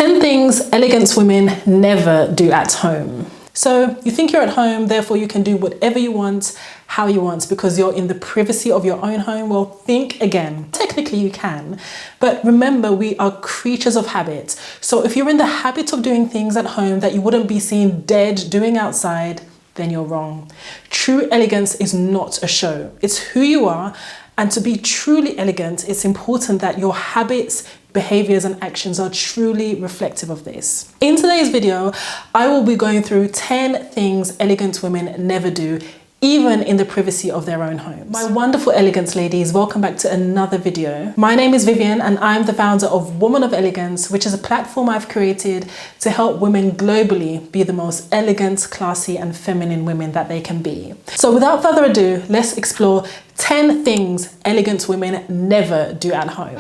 10 things elegance women never do at home. So you think you're at home, therefore you can do whatever you want, how you want, because you're in the privacy of your own home. Well, think again. Technically you can, but remember, we are creatures of habit. So if you're in the habit of doing things at home that you wouldn't be seen dead doing outside, then you're wrong. True elegance is not a show. It's who you are. And to be truly elegant, it's important that your habits, behaviors, and actions are truly reflective of this. In today's video, I will be going through 10 things elegant women never do, even in the privacy of their own homes. My wonderful elegance ladies, welcome back to another video. My name is Vivian and I'm the founder of Woman of Elegance, which is a platform I've created to help women globally be the most elegant, classy, and feminine women that they can be. So without further ado, let's explore 10 things elegant women never do at home.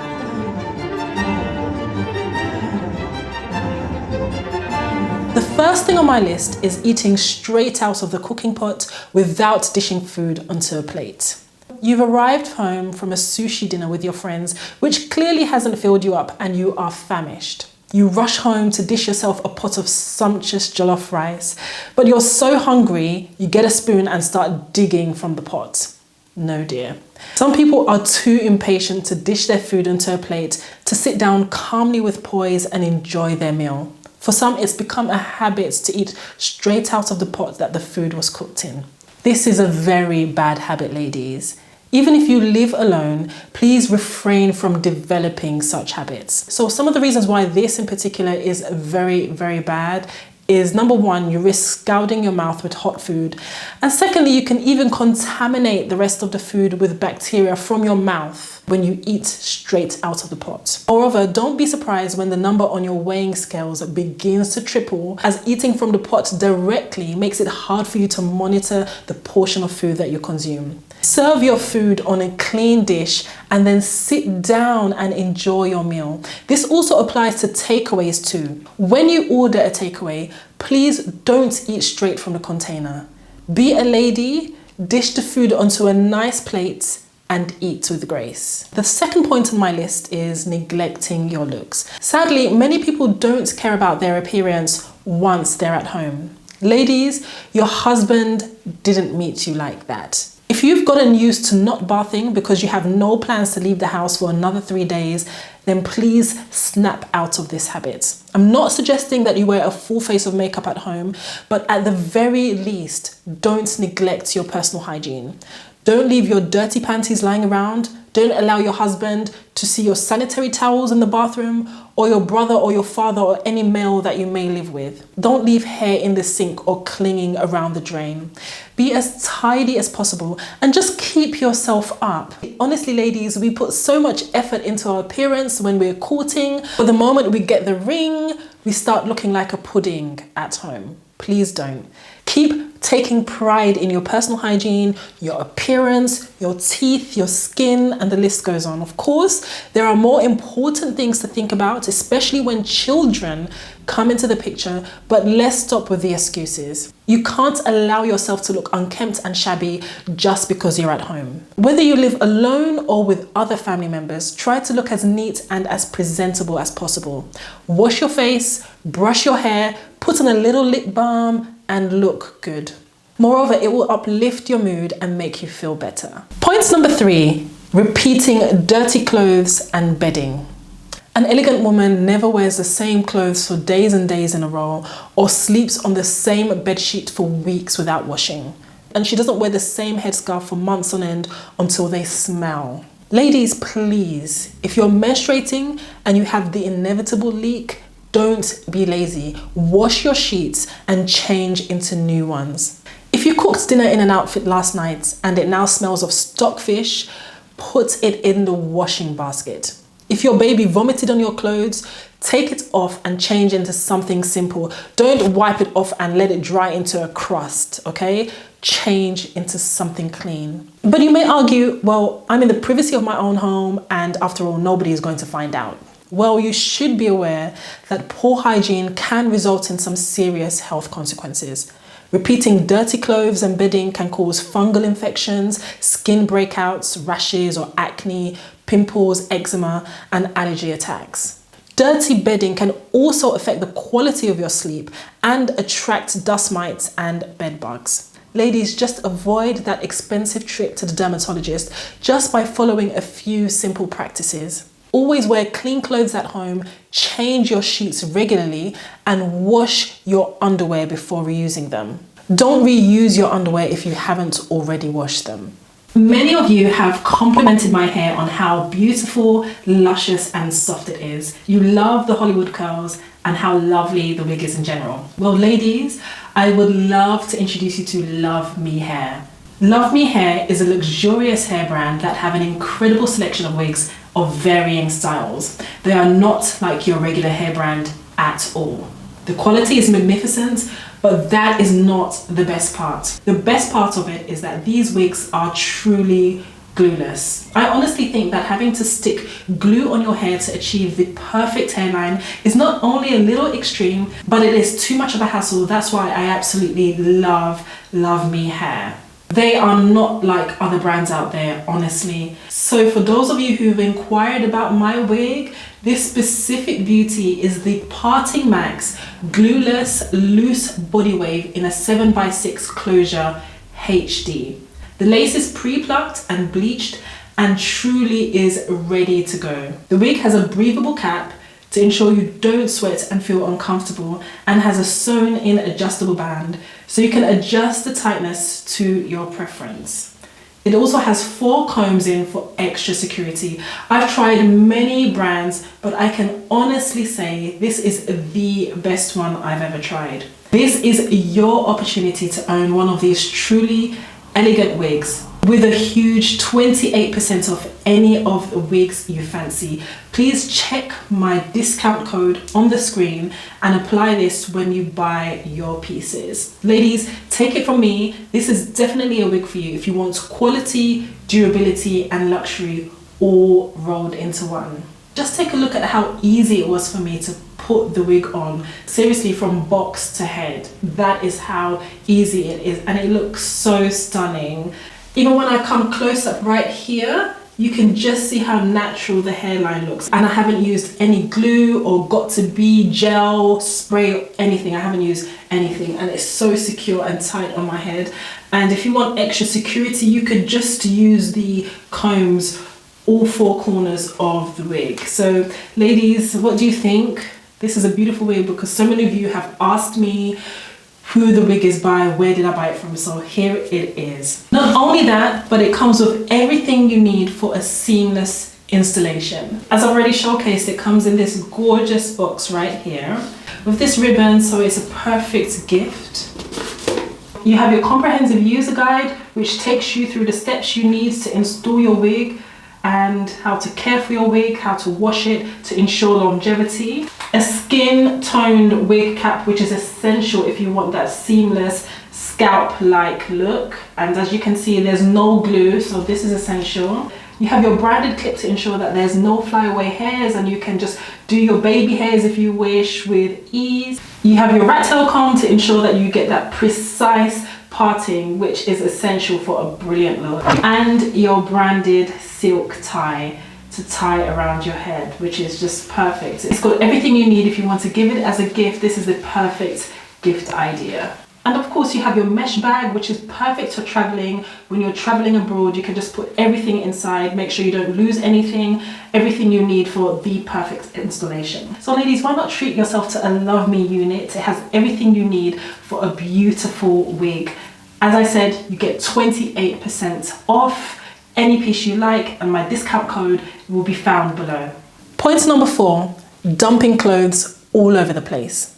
The first thing on my list is eating straight out of the cooking pot without dishing food onto a plate. You've arrived home from a sushi dinner with your friends, which clearly hasn't filled you up and you are famished. You rush home to dish yourself a pot of sumptuous jollof rice, but you're so hungry, you get a spoon and start digging from the pot. No dear. Some people are too impatient to dish their food onto a plate, to sit down calmly with poise and enjoy their meal. For some, it's become a habit to eat straight out of the pot that the food was cooked in. This is a very bad habit, ladies. Even if you live alone, please refrain from developing such habits. So some of the reasons why this in particular is very, very bad is number one, you risk scalding your mouth with hot food. And secondly, you can even contaminate the rest of the food with bacteria from your mouth when you eat straight out of the pot. Moreover, don't be surprised when the number on your weighing scales begins to triple, as eating from the pot directly makes it hard for you to monitor the portion of food that you consume. Serve your food on a clean dish and then sit down and enjoy your meal. This also applies to takeaways too. When you order a takeaway, please don't eat straight from the container. Be a lady, dish the food onto a nice plate and eat with grace. The second point on my list is neglecting your looks. Sadly, many people don't care about their appearance once they're at home. Ladies, your husband didn't meet you like that. If you've gotten used to not bathing because you have no plans to leave the house for another 3 days, then please snap out of this habit. I'm not suggesting that you wear a full face of makeup at home, but at the very least, don't neglect your personal hygiene. Don't leave your dirty panties lying around. Don't allow your husband to see your sanitary towels in the bathroom, or your brother or your father or any male that you may live with. Don't leave hair in the sink or clinging around the drain. Be as tidy as possible and just keep yourself up. Honestly, ladies, we put so much effort into our appearance when we're courting, but the moment we get the ring, we start looking like a pudding at home. Please don't. Keep taking pride in your personal hygiene, your appearance, your teeth, your skin, and the list goes on. Of course, there are more important things to think about, especially when children come into the picture, but let's stop with the excuses. You can't allow yourself to look unkempt and shabby just because you're at home. Whether you live alone or with other family members, try to look as neat and as presentable as possible. Wash your face, brush your hair, put on a little lip balm, and look good. Moreover, it will uplift your mood and make you feel better. Point number 3, repeating dirty clothes and bedding. An elegant woman never wears the same clothes for days and days in a row, or sleeps on the same bedsheet for weeks without washing. And she doesn't wear the same headscarf for months on end until they smell. Ladies, please, if you're menstruating and you have the inevitable leak, don't be lazy. Wash your sheets and change into new ones. If you cooked dinner in an outfit last night and it now smells of stockfish, put it in the washing basket. If your baby vomited on your clothes, take it off and change into something simple. Don't wipe it off and let it dry into a crust, okay? Change into something clean. But you may argue, well, I'm in the privacy of my own home and after all, nobody is going to find out. Well, you should be aware that poor hygiene can result in some serious health consequences. Repeating dirty clothes and bedding can cause fungal infections, skin breakouts, rashes or acne, pimples, eczema, and allergy attacks. Dirty bedding can also affect the quality of your sleep and attract dust mites and bed bugs. Ladies, just avoid that expensive trip to the dermatologist just by following a few simple practices. Always wear clean clothes at home, change your sheets regularly, and wash your underwear before reusing them. Don't reuse your underwear if you haven't already washed them. Many of you have complimented my hair on how beautiful, luscious and soft it is. You love the Hollywood curls and how lovely the wig is in general. Well, ladies, I would love to introduce you to LUVME Hair. LUVME Hair is a luxurious hair brand that have an incredible selection of wigs of varying styles. They are not like your regular hair brand at all. The quality is magnificent, but that is not the best part. The best part of it is that these wigs are truly glueless. I honestly think that having to stick glue on your hair to achieve the perfect hairline is not only a little extreme, but it is too much of a hassle. That's why I absolutely love LUVME Hair. They are not like other brands out there, honestly. So for those of you who've inquired about my wig, this specific beauty is the Parting Max Glueless Loose Body Wave in a 7x6 closure HD. The lace is pre-plucked and bleached and truly is ready to go. The wig has a breathable cap to ensure you don't sweat and feel uncomfortable, and has a sewn in adjustable band so you can adjust the tightness to your preference. It also has 4 combs in for extra security. I've tried many brands, but I can honestly say this is the best one I've ever tried. This is your opportunity to own one of these truly elegant wigs with a huge 28% off any of the wigs you fancy. Please check my discount code on the screen and apply this when you buy your pieces. Ladies, take it from me, this is definitely a wig for you if you want quality, durability and luxury all rolled into one. Just take a look at how easy it was for me to put the wig on. Seriously, from box to head. That is how easy it is, and it looks so stunning. Even when I come close up right here, you can just see how natural the hairline looks. And I haven't used any glue or got-to-be gel, spray, anything. I haven't used anything, and it's so secure and tight on my head. And if you want extra security, you could just use the combs all 4 corners of the wig. So ladies, what do you think? This is a beautiful wig because so many of you have asked me who the wig is by, where did I buy it from, so here it is. Not only that, but it comes with everything you need for a seamless installation. As I've already showcased, it comes in this gorgeous box right here with this ribbon, so it's a perfect gift. You have your comprehensive user guide, which takes you through the steps you need to install your wig and how to care for your wig, how to wash it to ensure longevity. A skin toned wig cap, which is essential if you want that seamless scalp-like look. And as you can see, there's no glue, so this is essential. You have your branded clip to ensure that there's no flyaway hairs and you can just do your baby hairs if you wish with ease. You have your rat tail comb to ensure that you get that precise parting, which is essential for a brilliant look. And your branded silk tie to tie around your head, which is just perfect. It's got everything you need if you want to give it as a gift. This is the perfect gift idea. And of course you have your mesh bag, which is perfect for traveling. When you're traveling abroad, you can just put everything inside, make sure you don't lose anything, everything you need for the perfect installation. So ladies, why not treat yourself to a LUVME unit? It has everything you need for a beautiful wig. As I said, you get 28% off any piece you like, and my discount code will be found below. Point number 4, dumping clothes all over the place.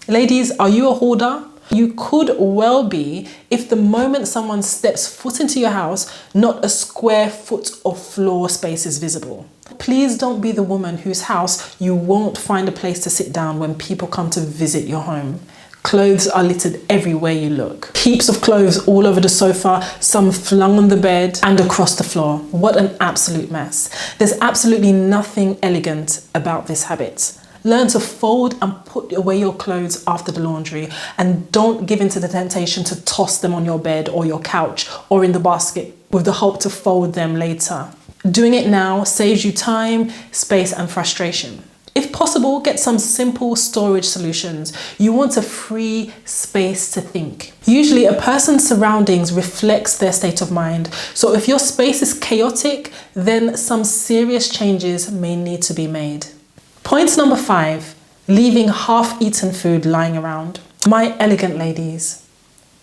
Ladies, are you a hoarder? You could well be if the moment someone steps foot into your house, not a square foot of floor space is visible. Please don't be the woman whose house you won't find a place to sit down when people come to visit your home. Clothes are littered everywhere you look. Heaps of clothes all over the sofa, some flung on the bed and across the floor. What an absolute mess. There's absolutely nothing elegant about this habit. Learn to fold and put away your clothes after the laundry, and don't give in to the temptation to toss them on your bed or your couch or in the basket with the hope to fold them later. Doing it now saves you time, space and frustration. If possible, get some simple storage solutions. You want a free space to think. Usually a person's surroundings reflects their state of mind. So if your space is chaotic, then some serious changes may need to be made. Point number 5, leaving half-eaten food lying around. My elegant ladies,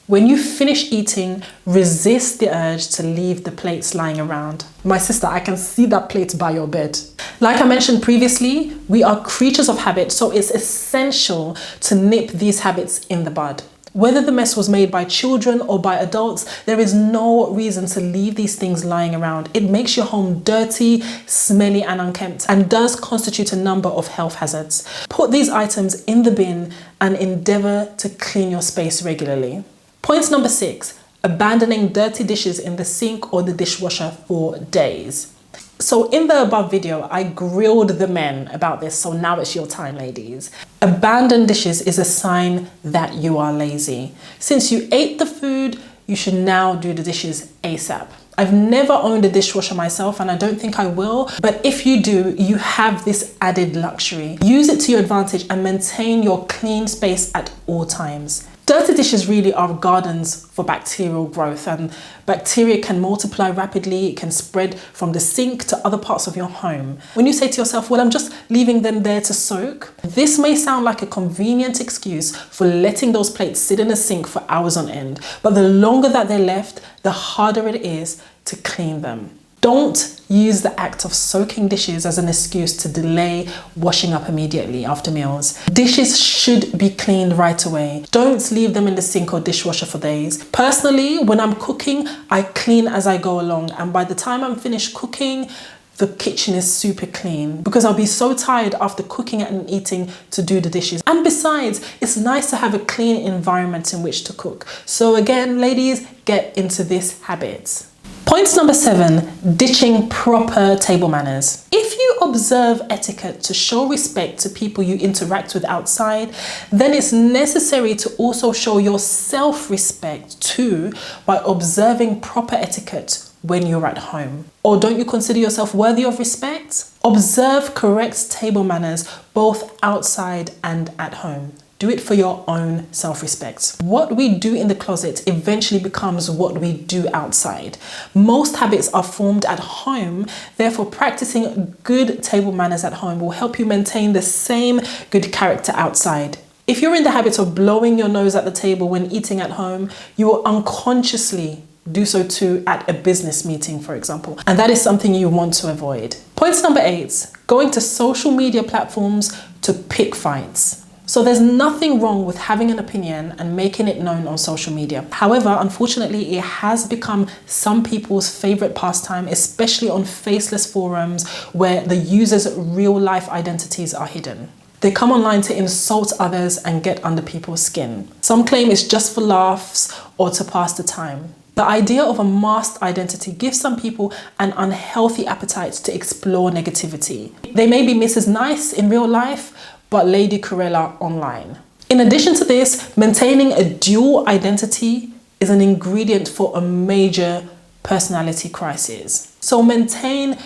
when you finish eating, resist the urge to leave the plates lying around. My sister, I can see that plate by your bed. Like I mentioned previously, we are creatures of habit, so it's essential to nip these habits in the bud. Whether the mess was made by children or by adults, there is no reason to leave these things lying around. It makes your home dirty, smelly and unkempt, and does constitute a number of health hazards. Put these items in the bin and endeavour to clean your space regularly. Point number 6, abandoning dirty dishes in the sink or the dishwasher for days. So in the above video, I grilled the men about this, so now it's your time, ladies. Abandoned dishes is a sign that you are lazy. Since you ate the food, you should now do the dishes ASAP. I've never owned a dishwasher myself, and I don't think I will, but if you do, you have this added luxury. Use it to your advantage and maintain your clean space at all times. Dirty dishes really are gardens for bacterial growth, and bacteria can multiply rapidly. It can spread from the sink to other parts of your home. When you say to yourself, well, I'm just leaving them there to soak, this may sound like a convenient excuse for letting those plates sit in a sink for hours on end, but the longer that they're left, the harder it is to clean them. Don't use the act of soaking dishes as an excuse to delay washing up immediately after meals. Dishes should be cleaned right away. Don't leave them in the sink or dishwasher for days. Personally, when I'm cooking, I clean as I go along, and by the time I'm finished cooking, the kitchen is super clean, because I'll be so tired after cooking and eating to do the dishes. And besides, it's nice to have a clean environment in which to cook. So again, ladies, get into this habit. Point number 7, ditching proper table manners. If you observe etiquette to show respect to people you interact with outside, then it's necessary to also show your self-respect too by observing proper etiquette when you're at home. Or don't you consider yourself worthy of respect? Observe correct table manners both outside and at home. Do it for your own self-respect. What we do in the closet eventually becomes what we do outside. Most habits are formed at home, therefore practicing good table manners at home will help you maintain the same good character outside. If you're in the habit of blowing your nose at the table when eating at home, you will unconsciously do so too at a business meeting, for example. And that is something you want to avoid. Point number 8, going to social media platforms to pick fights. So there's nothing wrong with having an opinion and making it known on social media. However, unfortunately, it has become some people's favorite pastime, especially on faceless forums where the users' real life identities are hidden. They come online to insult others and get under people's skin. Some claim it's just for laughs or to pass the time. The idea of a masked identity gives some people an unhealthy appetite to explore negativity. They may be Mrs. Nice in real life, but Lady Corella online. In addition to this, maintaining a dual identity is an ingredient for a major personality crisis. So maintain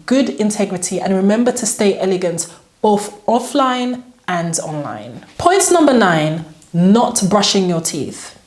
good integrity and remember to stay elegant both offline and online. Point number 9, not brushing your teeth.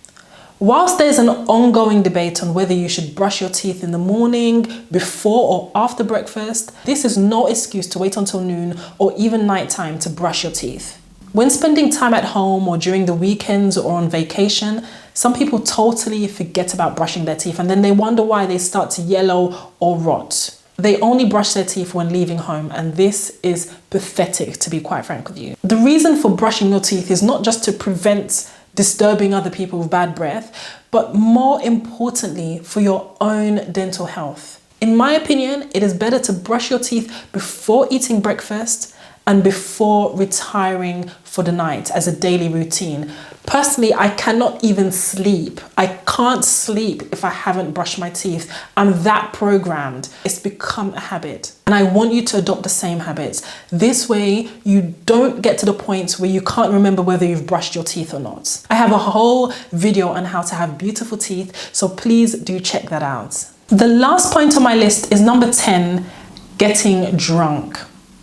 Whilst there's an ongoing debate on whether you should brush your teeth in the morning, before or after breakfast, this is no excuse to wait until noon or even nighttime to brush your teeth. When spending time at home or during the weekends or on vacation, some people totally forget about brushing their teeth and then they wonder why they start to yellow or rot. They only brush their teeth when leaving home, and this is pathetic, to be quite frank with you. The reason for brushing your teeth is not just to prevent disturbing other people with bad breath, but more importantly, for your own dental health. In my opinion, it is better to brush your teeth before eating breakfast and before retiring for the night as a daily routine. Personally, I cannot even sleep. I can't sleep if I haven't brushed my teeth. I'm that programmed. It's become a habit. And I want you to adopt the same habits. This way, you don't get to the point where you can't remember whether you've brushed your teeth or not. I have a whole video on how to have beautiful teeth, so please do check that out. The last point on my list is number 10, getting drunk.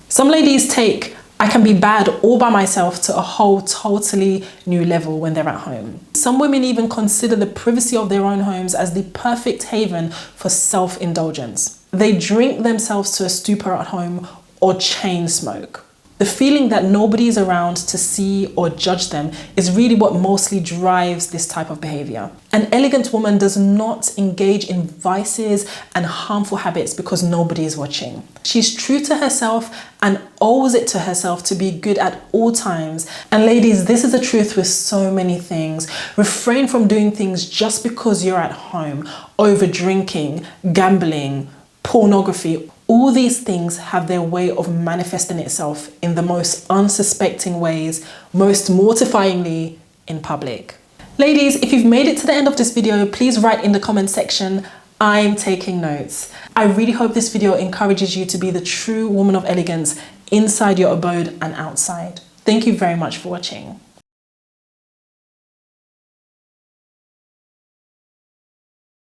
Some ladies take I can be bad all by myself to a whole totally new level when they're at home. Some women even consider the privacy of their own homes as the perfect haven for self-indulgence. They drink themselves to a stupor at home or chain smoke. The feeling that nobody is around to see or judge them is really what mostly drives this type of behavior. An elegant woman does not engage in vices and harmful habits because nobody is watching. She's true to herself and owes it to herself to be good at all times. And ladies, this is the truth with so many things. Refrain from doing things just because you're at home. Over drinking, gambling, pornography. All these things have their way of manifesting itself in the most unsuspecting ways, most mortifyingly in public. Ladies, if you've made it to the end of this video, please write in the comment section, I'm taking notes. I really hope this video encourages you to be the true woman of elegance inside your abode and outside. Thank you very much for watching.